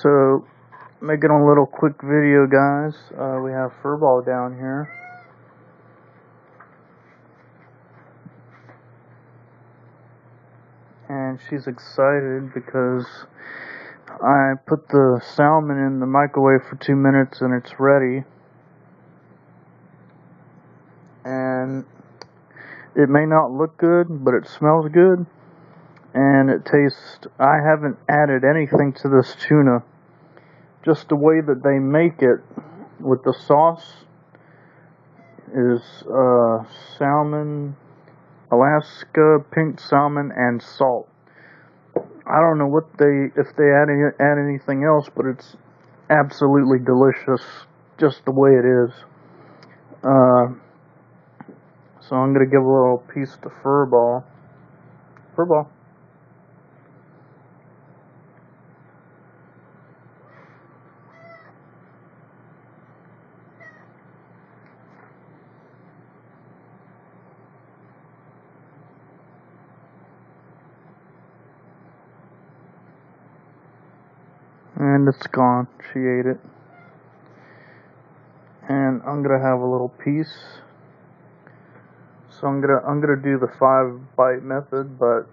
So, making a little quick video, guys. We have Furball down here. And she's excited because I put the salmon in the microwave for 2 minutes and it's ready. And it may not look good, but it smells good. And it tastes, I haven't added anything to this tuna. Just the way that they make it with the sauce is salmon, Alaska pink salmon, and salt. I don't know if they add anything else, but it's absolutely delicious, just the way it is. So I'm gonna give a little piece to Furball. Furball. And it's gone. She ate it. And I'm gonna have a little piece. So I'm gonna do the 5-bite method, but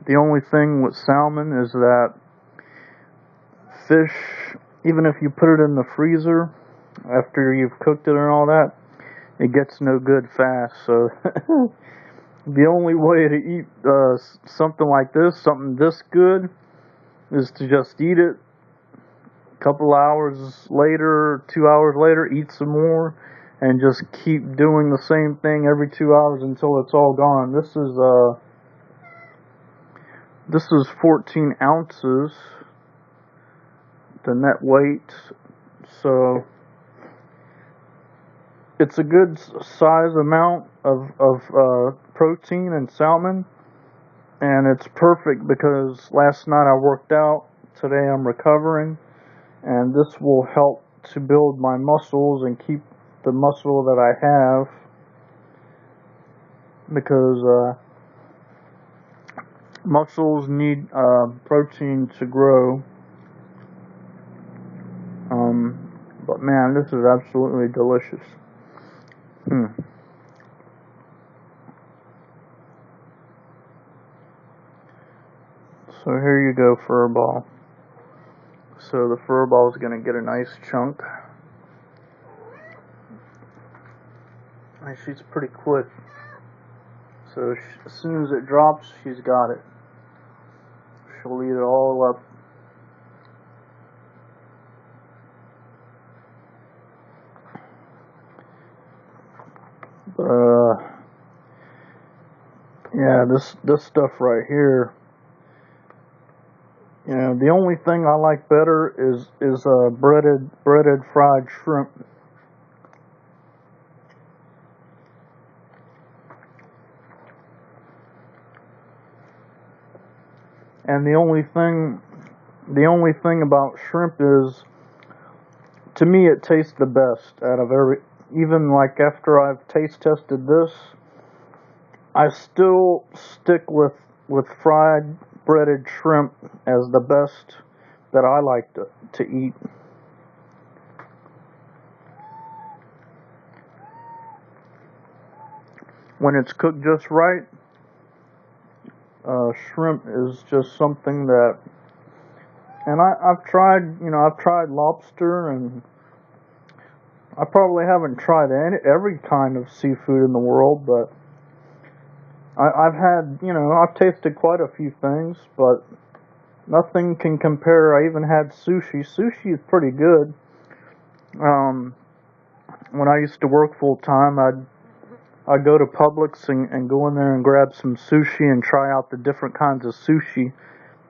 the only thing with salmon is that fish, even if you put it in the freezer after you've cooked it and all that, it gets no good fast. So the only way to eat something like this, something this good, is to just eat it. A couple hours later, 2 hours later, eat some more, and just keep doing the same thing every 2 hours until it's all gone. This is 14 ounces, the net weight. So it's a good size amount of protein and salmon, and it's perfect because last night I worked out, today I'm recovering, and this will help to build my muscles and keep the muscle that I have, because muscles need protein to grow. But man, this is absolutely delicious. So here you go, Furball. So the Furball is going to get a nice chunk. And she's pretty quick. So as soon as it drops, she's got it. She'll eat it all up. Yeah, this stuff right here. You know, the only thing I like better is breaded fried shrimp. And the only thing about shrimp is, to me, it tastes the best out of even like after I've taste tested this, I still stick with fried breaded shrimp as the best that I like to eat. When it's cooked just right, shrimp is just something that, and I've tried lobster, and I probably haven't tried every kind of seafood in the world, but I've tasted quite a few things, but nothing can compare. I even had sushi. Sushi is pretty good. When I used to work full time, I'd go to Publix and go in there and grab some sushi and try out the different kinds of sushi.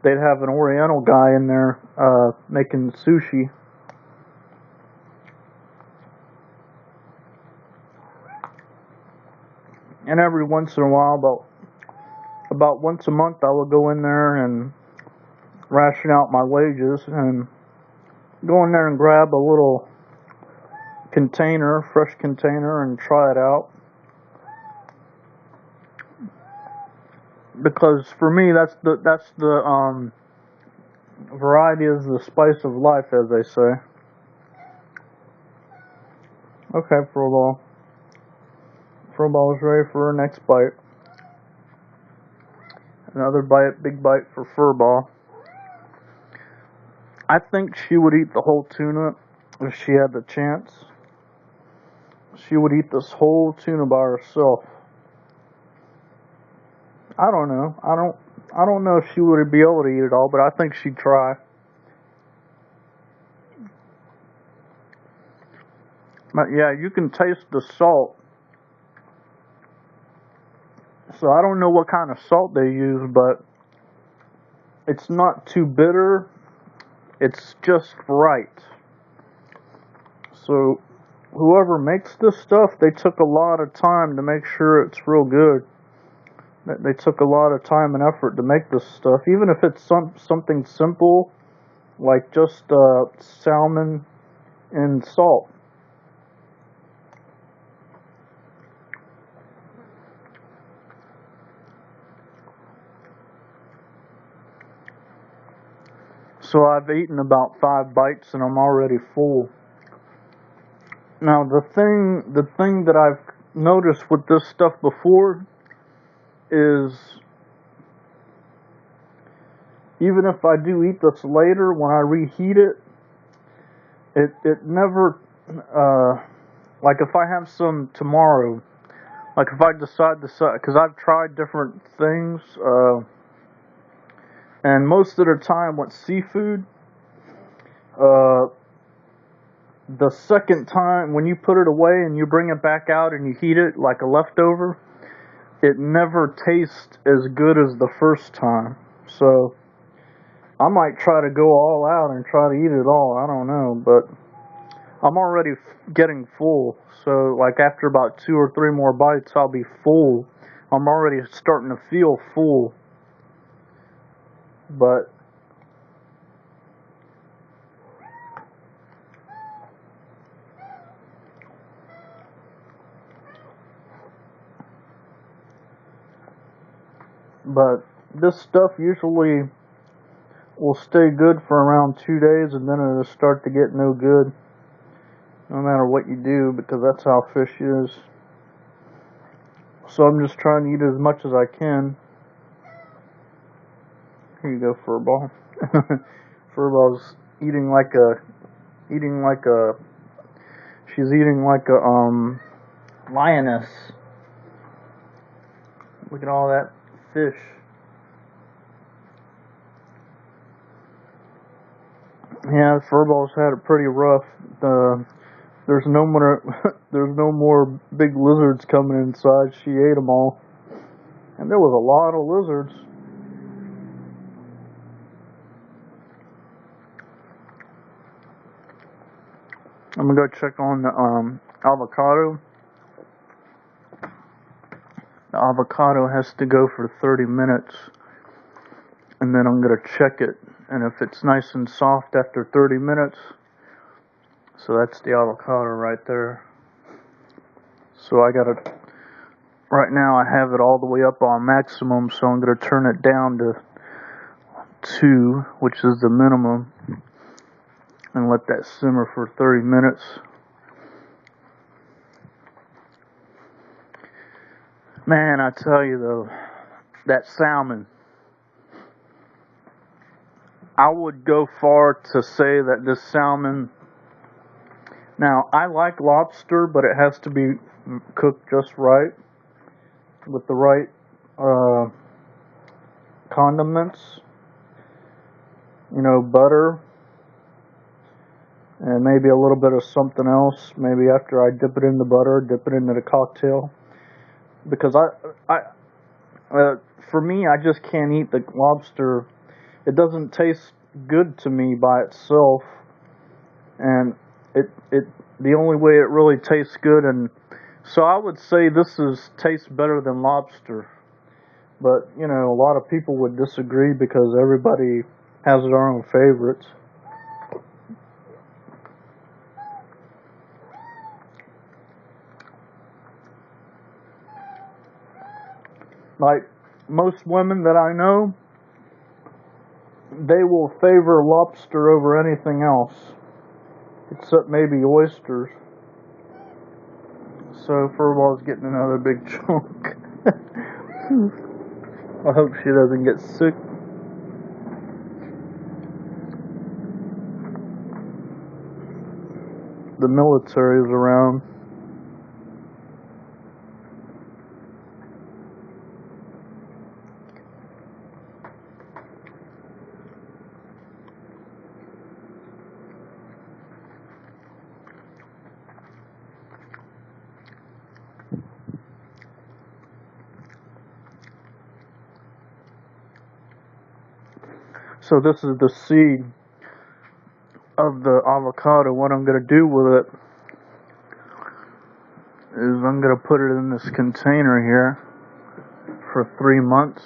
They'd have an Oriental guy in there making sushi. And every once in a while, about once a month, I would go in there and ration out my wages and go in there and grab a little fresh container, and try it out. because for me that's the variety is the spice of life, as they say. Okay, furball. Furball is ready for her next bite. Another bite, big bite for furball. I think she would eat the whole tuna if she had the chance. She would eat this whole tuna by herself. I don't know. I don't know if she would be able to eat it all, but I think she'd try. But yeah, you can taste the salt. So I don't know what kind of salt they use, but it's not too bitter. It's just right. So whoever makes this stuff, they took a lot of time to make sure it's real good. They took a lot of time and effort to make this stuff, even if it's something simple, like just salmon and salt. So I've eaten about 5 bites and I'm already full. Now the thing that I've noticed with this stuff before is, even if I do eat this later, when I reheat it, it never, like if I have some tomorrow, like if I decide to, because I've tried different things, and most of the time with seafood, the second time when you put it away and you bring it back out and you heat it like a leftover, it never tastes as good as the first time. So I might try to go all out and try to eat it all. I don't know, but I'm already getting full. So like after about 2 or 3 more bites, I'll be full. I'm already starting to feel full. But this stuff usually will stay good for around 2 days, and then it'll start to get no good, no matter what you do, because that's how fish is. So I'm just trying to eat as much as I can. Here you go, furball. Furball's eating like a she's eating like a lioness. Look at all that fish. Yeah, furball's had it pretty rough. There's no more big lizards coming inside. She ate them all, and there was a lot of lizards. I'm gonna go check on the avocado. The avocado has to go for 30 minutes, and then I'm gonna check it, and if it's nice and soft after 30 minutes, so that's the avocado right there. So I gotta, right now I have it all the way up on maximum, so I'm gonna turn it down to 2, which is the minimum, and let that simmer for 30 minutes. Man, I tell you though, that salmon, I would go far to say that this salmon, now I like lobster, but it has to be cooked just right, with the right condiments, butter, and maybe a little bit of something else. Maybe after I dip it in the butter, dip it into the cocktail, because for me, I just can't eat the lobster. It doesn't taste good to me by itself, and the only way it really tastes good, and so I would say this tastes better than lobster. But a lot of people would disagree because everybody has their own favorites. Like most women that I know, they will favor lobster over anything else, except maybe oysters. So Furball's getting another big chunk. I hope she doesn't get sick. The military's around. So this is the seed of the avocado. What I'm going to do with it is I'm going to put it in this container here for 3 months.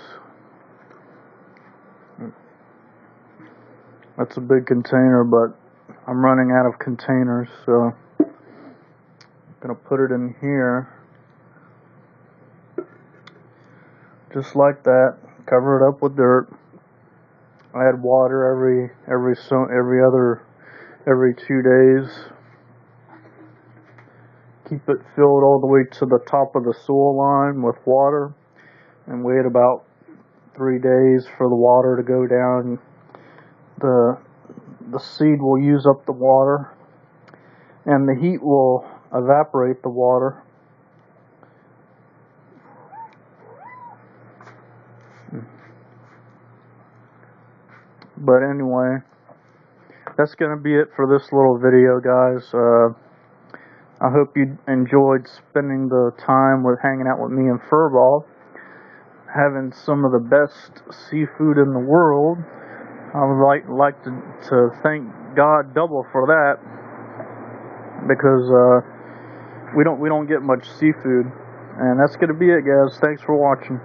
That's a big container, but I'm running out of containers, so I'm going to put it in here just like that. Cover it up with dirt. Add water every 2 days. Keep it filled all the way to the top of the soil line with water, and wait about 3 days for the water to go down. The seed will use up the water, and the heat will evaporate the water. But anyway, that's going to be it for this little video, guys. I hope you enjoyed spending the time with hanging out with me and Furball, having some of the best seafood in the world. I would like to thank God double for that, because we don't get much seafood. And that's going to be it, guys. Thanks for watching.